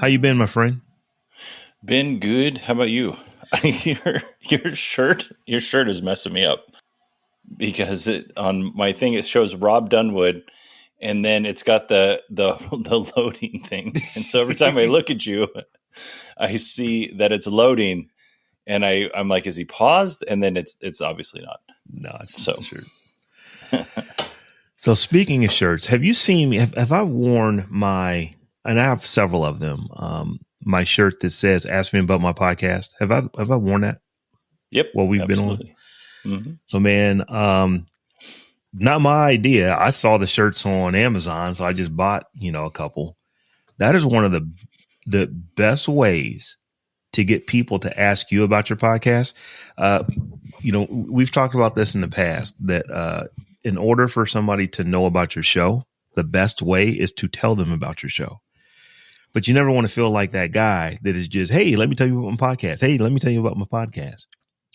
How you been, my friend? Been good. How about you? Your shirt is messing me up because on my thing it shows Robb Dunewood, and then it's got the loading thing, and so every time I look at you, I see that it's loading, and I'm like, is he paused? And then it's obviously not. No, it's just a shirt. So speaking of shirts, have you seen me? Have I worn my? And I have several of them. My shirt that says "Ask me about my podcast." Have I worn that? Yep. What we've absolutely. been on. Mm-hmm. So, man, not my idea. I saw the shirts on Amazon, so I just bought a couple. That is one of the best ways to get people to ask you about your podcast. We've talked about this in the past that in order for somebody to know about your show, the best way is to tell them about your show. But you never want to feel like that guy that is just, hey, let me tell you about my podcast. Hey, let me tell you about my podcast.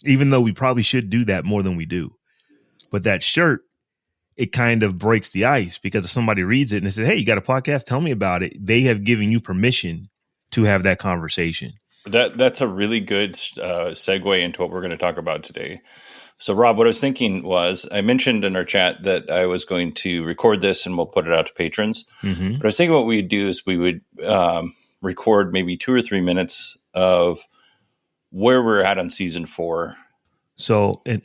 Even though we probably should do that more than we do. But that shirt, it kind of breaks the ice because if somebody reads it and they say, hey, you got a podcast? Tell me about it. They have given you permission to have that conversation. That's a really good segue into what we're going to talk about today. So, Rob, what I was thinking was I mentioned in our chat that I was going to record this and we'll put it out to patrons. Mm-hmm. But I was thinking what we'd do is we would record maybe 2 or 3 minutes of where we're at on season 4. So, and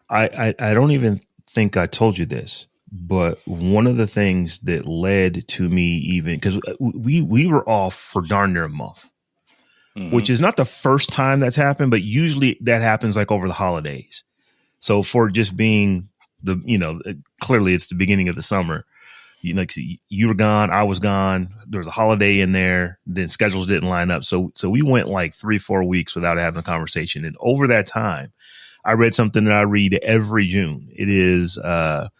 I don't even think I told you this, but one of the things that led to me even because we were off for darn near a month, which is not the first time that's happened, but usually that happens like over the holidays. So for just being clearly it's the beginning of the summer, you were gone, I was gone. There was a holiday in there. Then schedules didn't line up. So we went like 3-4 weeks without having a conversation. And over that time, I read something that I read every June. It is, and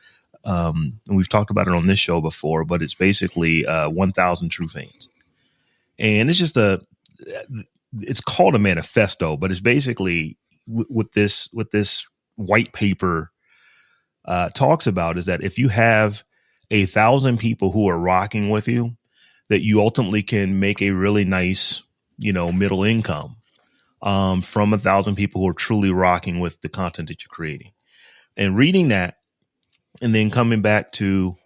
we've talked about it on this show before, but it's basically 1,000 True Fans. And it's just it's called a manifesto, but it's basically what this white paper talks about is that if you have 1,000 people who are rocking with you, that you ultimately can make a really nice, middle income from 1,000 people who are truly rocking with the content that you're creating. And reading that and then coming back to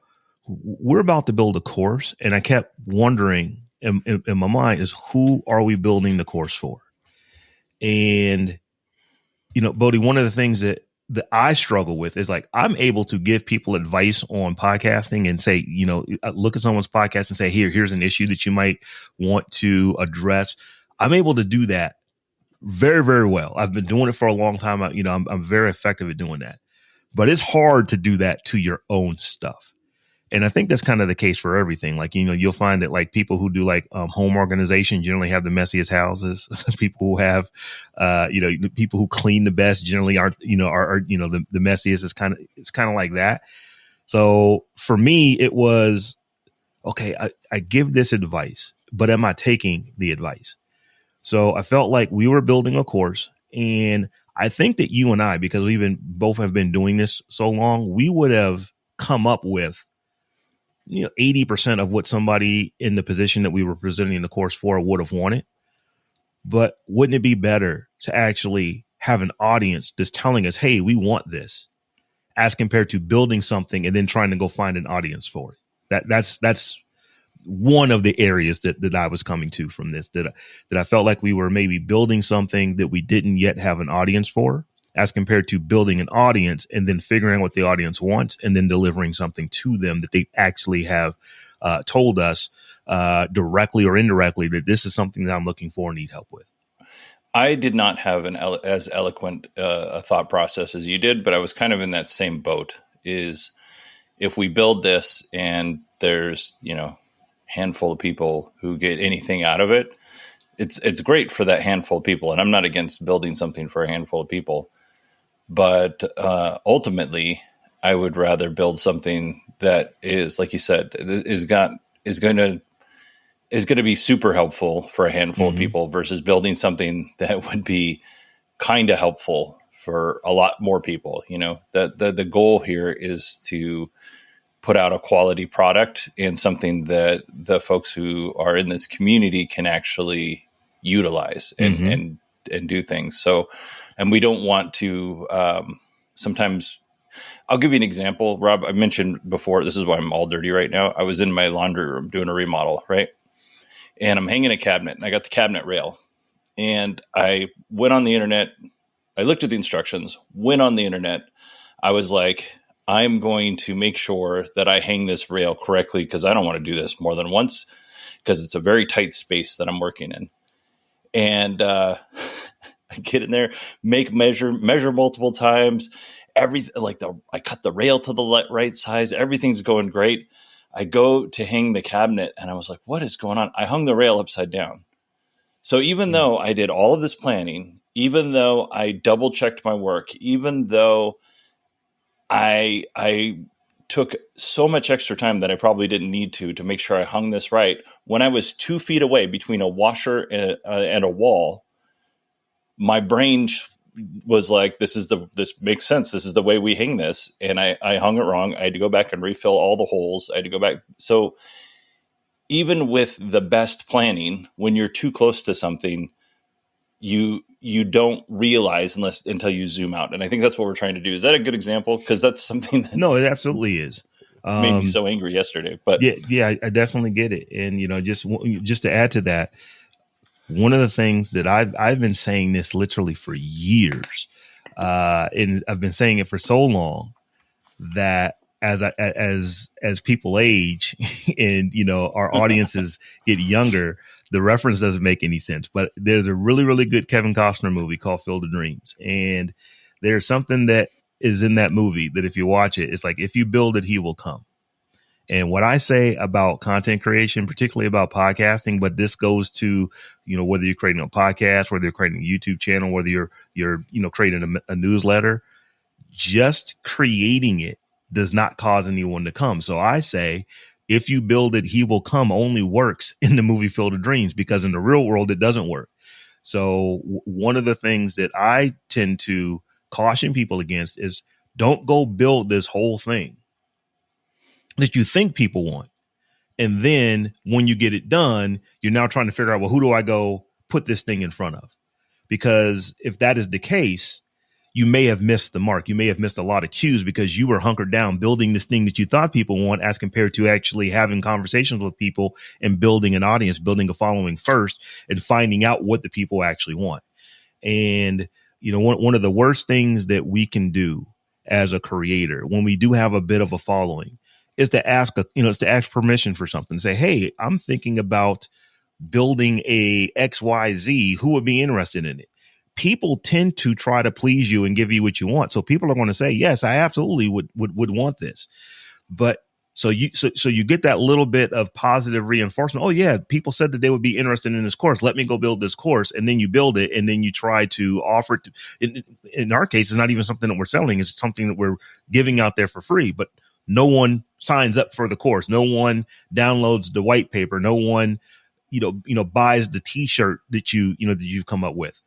we're about to build a course. And I kept wondering in my mind is who are we building the course for? And, Bodie, one of the things that I struggle with is like, I'm able to give people advice on podcasting and say, look at someone's podcast and say, here's an issue that you might want to address. I'm able to do that very, very well. I've been doing it for a long time. I'm very effective at doing that, but it's hard to do that to your own stuff. And I think that's kind of the case for everything. Like, you'll find that like people who do like home organization generally have the messiest houses. People who have, people who clean the best generally aren't, are the messiest. It's kind of like that. So for me, it was, okay, I give this advice, but am I taking the advice? So I felt like we were building a course, and I think that you and I, because both have been doing this so long, we would have come up with 80% of what somebody in the position that we were presenting the course for would have wanted. But wouldn't it be better to actually have an audience that's telling us, hey, we want this, as compared to building something and then trying to go find an audience for it? That's one of the areas that I was coming to from this, that I felt like we were maybe building something that we didn't yet have an audience for, as compared to building an audience and then figuring out what the audience wants and then delivering something to them that they actually have told us directly or indirectly that this is something that I'm looking for and need help with. I did not have as eloquent a thought process as you did, but I was kind of in that same boat. Is if we build this and there's, handful of people who get anything out of it, it's great for that handful of people. And I'm not against building something for a handful of people, but ultimately I would rather build something that is, like you said, is going to be super helpful for a handful of people versus building something that would be kind of helpful for a lot more people. The goal here is to put out a quality product and something that the folks who are in this community can actually utilize and do things. So, and we don't want to, sometimes I'll give you an example, Rob. I mentioned before, this is why I'm all dirty right now. I was in my laundry room doing a remodel, right? And I'm hanging a cabinet, and I got the cabinet rail. And I went on the internet. I looked at the instructions, went on the internet. I was like, I'm going to make sure that I hang this rail correctly because I don't want to do this more than once because it's a very tight space that I'm working in. And I get in there, measure multiple times. Everything I cut the rail to the right size. Everything's going great. I go to hang the cabinet, and I was like, "What is going on?" I hung the rail upside down. So even though I did all of this planning, even though I double checked my work, even though I took so much extra time that I probably didn't need to make sure I hung this right, when I was 2 feet away between a washer and a wall, my brain was like, this makes sense. This is the way we hang this. And I hung it wrong. I had to go back and refill all the holes. I had to go back. So even with the best planning, when you're too close to something, you don't realize until you zoom out. And I think that's what we're trying to do. Is that a good example? Because that's something that No, it absolutely is. Made me so angry yesterday. But yeah, I definitely get it. And just to add to that, one of the things that I've been saying this literally for years, and I've been saying it for so long that as people age and our audiences get younger, the reference doesn't make any sense. But there's a really, really good Kevin Costner movie called Field of Dreams, and there's something that is in that movie that if you watch it, it's like, if you build it, he will come. And what I say about content creation, particularly about podcasting, but this goes to, whether you're creating a podcast, whether you're creating a YouTube channel, whether you're creating a newsletter, just creating it does not cause anyone to come. So I say, if you build it, he will come only works in the movie Field of Dreams, because in the real world, it doesn't work. So one of the things that I tend to caution people against is, don't go build this whole thing that you think people want. And then when you get it done, you're now trying to figure out, well, who do I go put this thing in front of? Because if that is the case, you may have missed the mark. You may have missed a lot of cues because you were hunkered down building this thing that you thought people want, as compared to actually having conversations with people and building an audience, building a following first, and finding out what the people actually want. And, one of the worst things that we can do as a creator, when we do have a bit of a following, is to ask permission for something. Say, hey, I'm thinking about building a XYZ. Who would be interested in it? People tend to try to please you and give you what you want. So people are going to say, yes, I absolutely would want this. But so you get that little bit of positive reinforcement. Oh yeah, people said that they would be interested in this course. Let me go build this course. And then you build it, and then you try to offer it to, in our case, it's not even something that we're selling. It's something that we're giving out there for free, but no one signs up for the course. No one downloads the white paper. No one, buys the t-shirt that you've come up with.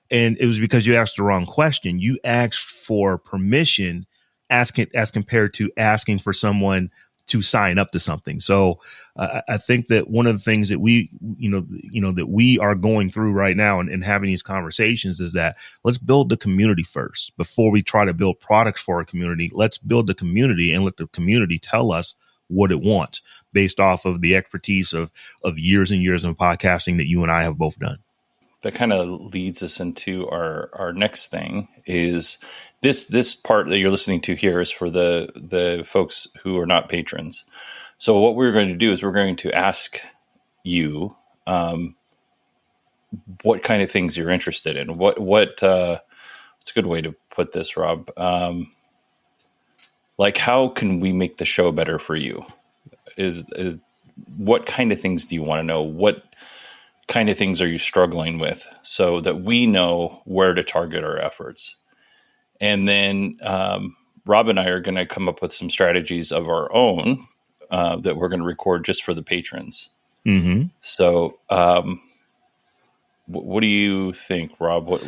And it was because you asked the wrong question. You asked for permission, as compared to asking for someone to sign up to something. So I think that one of the things that we are going through right now and having these conversations is that, let's build the community first before we try to build products for a community. Let's build the community and let the community tell us what it wants based off of the expertise of years and years of podcasting that you and I have both done. That kind of leads us into our next thing. Is this part that you're listening to here is for the folks who are not patrons. So what we're going to do is we're going to ask you what kind of things you're interested in. What's a good way to put this, Rob? Like, how can we make the show better for you? Is what kind of things do you want to know? What kind of things are you struggling with, so that we know where to target our efforts? And then Rob and I are going to come up with some strategies of our own that we're going to record just for the patrons. Mm-hmm. So what do you think, Rob?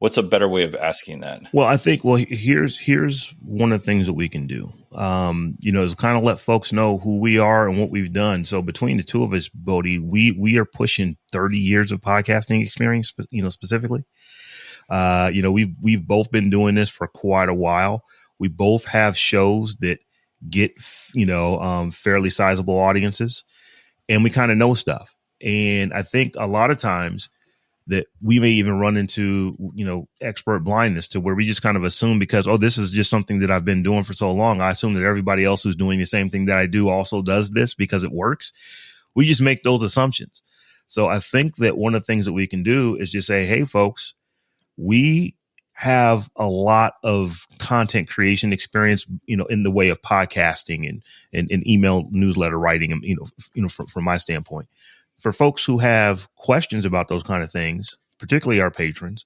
What's a better way of asking that? Well, I think, here's one of the things that we can do, is kind of let folks know who we are and what we've done. So between the two of us, Bodie, we are pushing 30 years of podcasting experience, specifically. We've both been doing this for quite a while. We both have shows that get, fairly sizable audiences, and we kind of know stuff. And I think a lot of times that we may even run into, expert blindness, to where we just kind of assume, because, this is just something that I've been doing for so long, I assume that everybody else who's doing the same thing that I do also does this because it works. We just make those assumptions. So I think that one of the things that we can do is just say, hey, folks, we have a lot of content creation experience, in the way of podcasting and email newsletter writing, from my standpoint. For folks who have questions about those kind of things, particularly our patrons,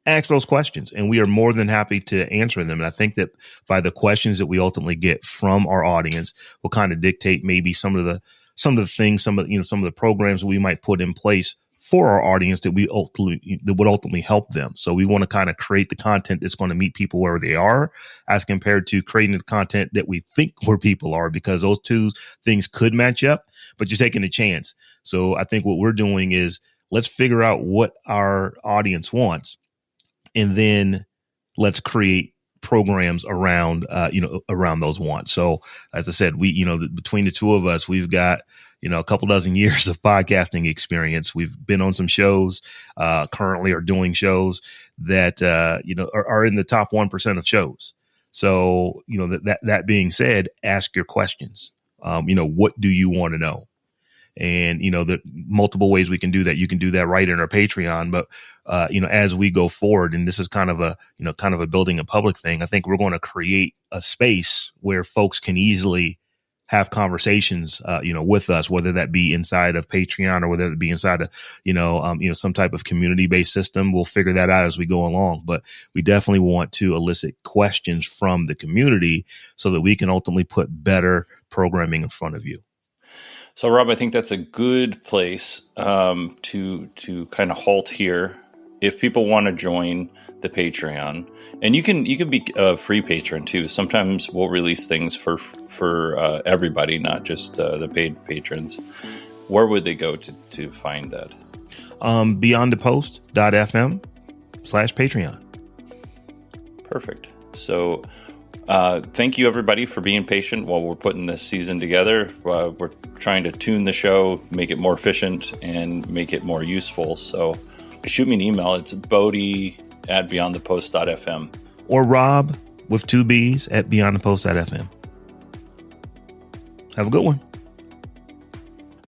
ask those questions, and we are more than happy to answer them. And I think that by the questions that we ultimately get from our audience will kind of dictate maybe some of the things, some of the programs that we might put in place for our audience that would ultimately help them. So we want to kind of create the content that's going to meet people where they are, as compared to creating the content that we think where people are, because those two things could match up, but you're taking a chance. So I think what we're doing is, let's figure out what our audience wants, and then let's create programs around, around those wants. So as I said, we, between the two of us, we've got, a couple dozen years of podcasting experience. We've been on some shows, currently are doing shows that, are in the top 1% of shows. So, that being said, ask your questions. What do you want to know? And, the multiple ways we can do that. You can do that right in our Patreon. But, as we go forward, and this is kind of a building a public thing, I think we're going to create a space where folks can easily have conversations, with us, whether that be inside of Patreon or whether it be inside of, some type of community-based system. We'll figure that out as we go along. But we definitely want to elicit questions from the community so that we can ultimately put better programming in front of you. So, Rob, I think that's a good place to kind of halt here. If people want to join the Patreon, and you can be a free patron too. Sometimes we'll release things for everybody, not just the paid patrons. Where would they go to find that? beyondthepost.fm/Patreon. Perfect. So thank you, everybody, for being patient while we're putting this season together. We're trying to tune the show, make it more efficient, and make it more useful. So shoot me an email. It's bodie@beyondthepost.fm. Or Rob with 2 B's at beyondthepost.fm. Have a good one.